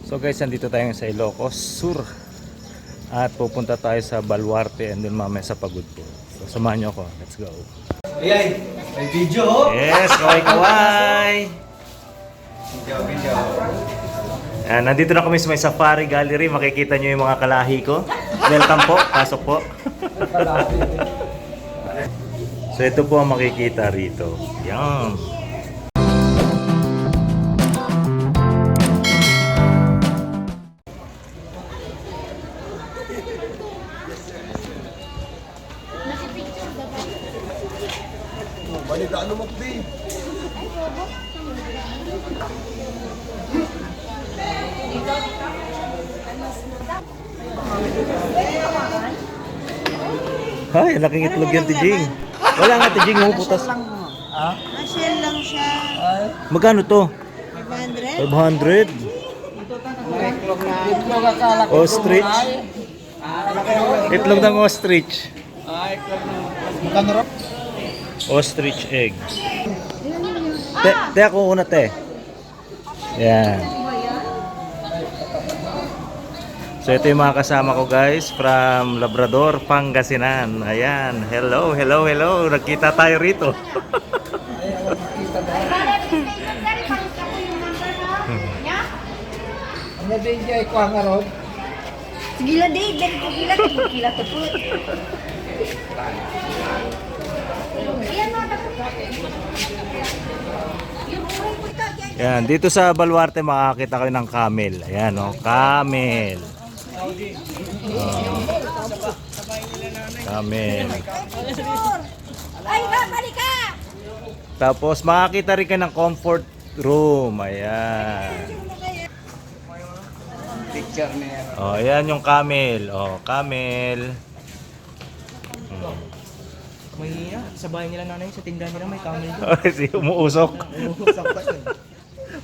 So guys, nandito tayo sa Ilocos Sur at pupunta tayo sa Baluarte and then mamaya sa Pagudpur. So samahan nyo ako, let's go. Ayan, may video. Yes, kaway-kaway! Video. Nandito na kami sa may Safari Gallery. Makikita nyo yung mga kalahi ko. Welcome po, pasok po. So ito po ang makikita rito. Yan. Balita ano magbi? Ay, laking itlog yan, Tijing. Wala nga, Tijing, humuputas. Shell lang siya. Magkano to? 500. 500? Ostrich? Itlog ng ostrich. Magkano rin? Ostrich egg. Te ako una, te. Yan. So ito yung mga kasama ko guys from Labrador, Pangasinan. Ayan. Hello. Nagkita tayo rito. Ano din niya ikaw nga ron? Gila day, gila to po. Yan, dito sa Baluarte makakita kayo ng camel. Ayan, oh, camel. Oh. Camel. Ay, balik ka! Tapos makakita rin kayo ng comfort room. Ayan. Picture niya. Oh, ayan yung camel. Oh, camel. Mahina. Sa bahay nila nanay, sa tindahan nila may camel doon. Oh, si umuusok.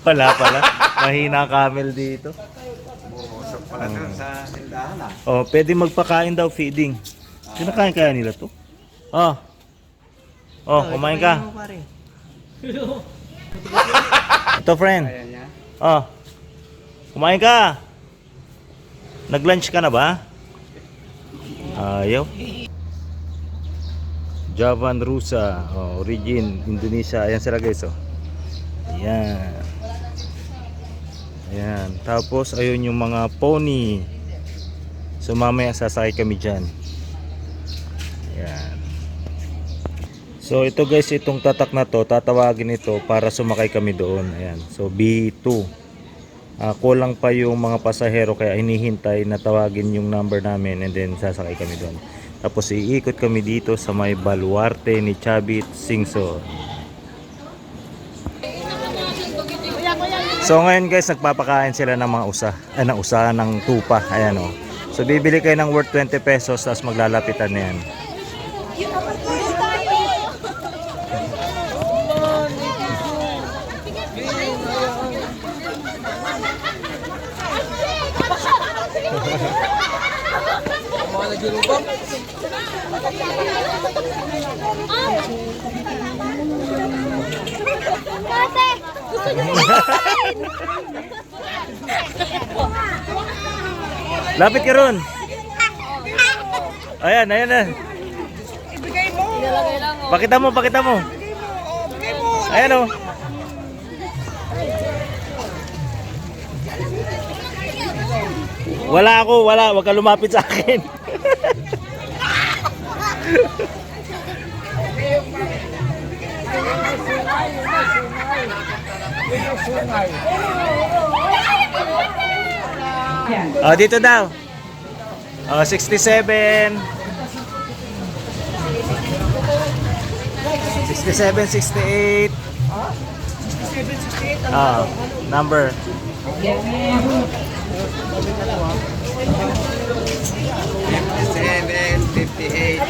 Wala pala. Mahina camel dito. Usap pala doon sa tindahan ah. Oh, pwede magpakain daw feeding. Kinakain kaya nila to? Oh. Oh, kumain ka. Ito, friend. Ayan niya. Oh. Kumain ka. Nag-lunch ka na ba? Ayaw. Javan Rusa, oh, origin Indonesia. Ayan sila guys, oh. Ayan. Ayan. Tapos ayun yung mga pony. So mamaya sasakay kami dyan. Ayan. So ito guys, itong tatak na to, tatawagin ito para sumakay kami doon. Ayan. So B2. Kulang pa yung mga pasahero kaya hinihintay na tawagin yung number namin and then sasakay kami doon. Tapos iikot kami dito sa may Baluarte ni Chavit Singso. So ngayon guys, nagpapakain sila ng mga usa ng tupa. Ayan, oh. So bibili kayo ng worth 20 pesos tapos maglalapitan na yan. Mga nagirubang. Kasi, gusto nyo Lapit ka ron. Ayan na. ibigay mo. Pakita mo. Ayan, oh. Wala. Huwag ka lumapit sa akin. Oh, dito daw. Oh, 67. 67, 68. Ah, number. 57, 58.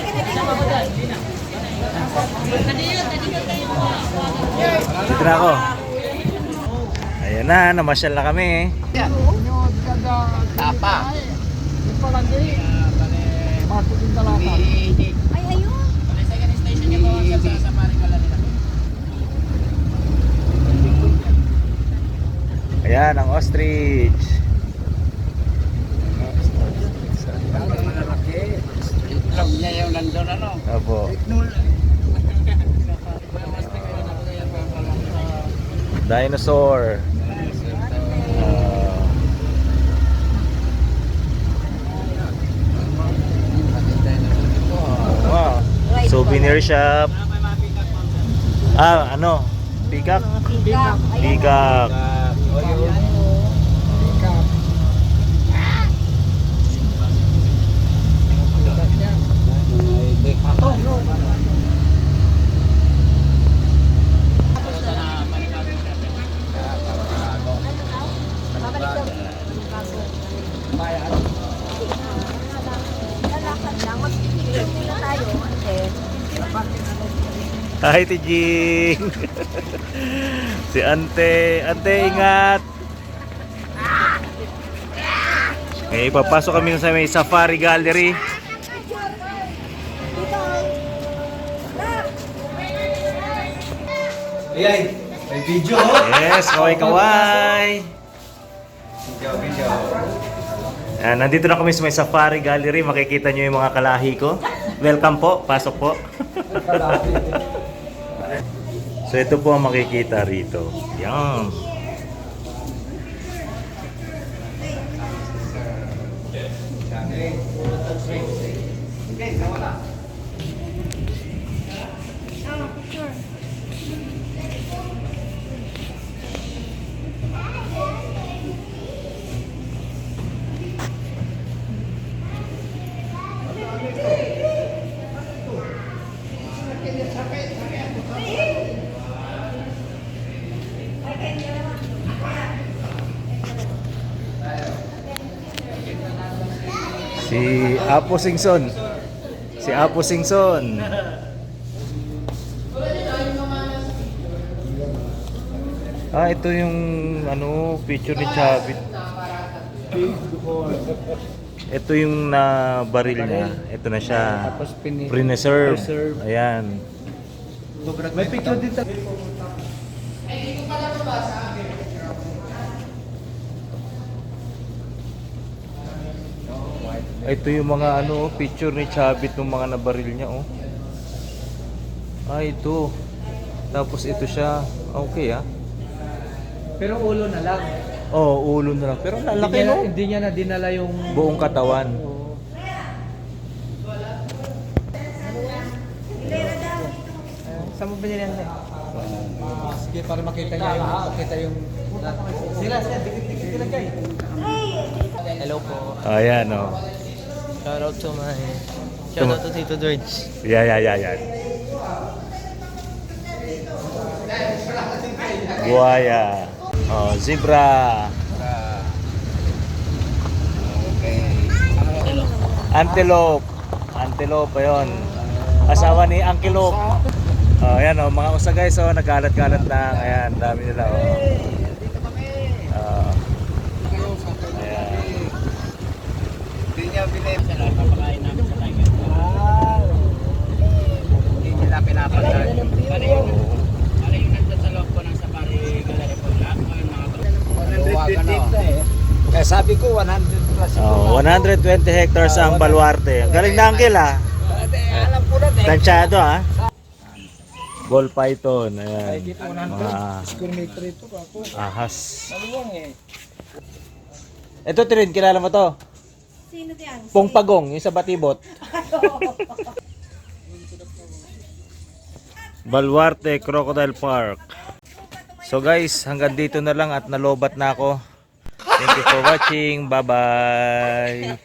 Dito na ako. Ayan na, namasyal na kami. Tapa. Ay, ayun. Ayan ang ostrich. Dinosaur. Wow. Souvenir shop. Ano? Peacock? Peacock. Peacock. Lalakad lang. Mag-picture muna tayo. Ante. Hi, Tijing. Si Ante. Ante, ingat. Okay, papasok kami sa may Safari Gallery. Ayan, may video. Yes, kaway-kaway. Video. Nandito na kami sa may Safari Gallery. Makikita nyo yung mga kalahi ko. Welcome po, pasok po. So ito po ang makikita rito. Yan. Si Apo Singson. Si Apo Singson. Ito yung ano, picture ni Chavit. Ito yung na baril niya. Ito na siya. Tapos Preserve. Preserve. Ayan. May picture din tayo. Ito yung mga ano, picture ni Chavit ng mga nabaril niya, oh. Ito. Tapos ito siya. Okay, ah. Pero ulo na lang. Oh, ulo na lang. Pero lalaki, no? Hindi niya na dinala yung... Buong katawan. Oo. Saan mo ba niya yan? Sige, para makita niya yung... Makita yung... Sila, dikit-dikit sila guys. Hello po. Ayan, oh. Shout out to my... Shout out to Tito George. Yan. Buhaya. Oh, zebra. Okay. Antelope. Antelope, ayun. Asawa ni Antelope. Oh, ayan, oh, mga usa guys, oh, nagalat-galat lang. Ayan, dami nila, oh. Ayan. Hindi niya pinay... Papakain namin sa tiger. Hindi nila pinapakain. Ano yung nandun sa loob ko ng Safari Gallery po lang? O yung mga... Kaya sabi ko 100 plus. Oh, 120 hectares ang Baluarte. Ang galing na Uncle, ah. Alam ko na eh. Tansyado, ah. Ball python, ayan. Mga Square meter ito ako. ahas. Maluwang eh. Ito, Trin, kilala mo to? Sino yan? Pong Pagong, yung sa Batibot. Baluarte Crocodile Park. So guys, hanggang dito na lang at nalobat na ako. Thank you for watching. Bye-bye.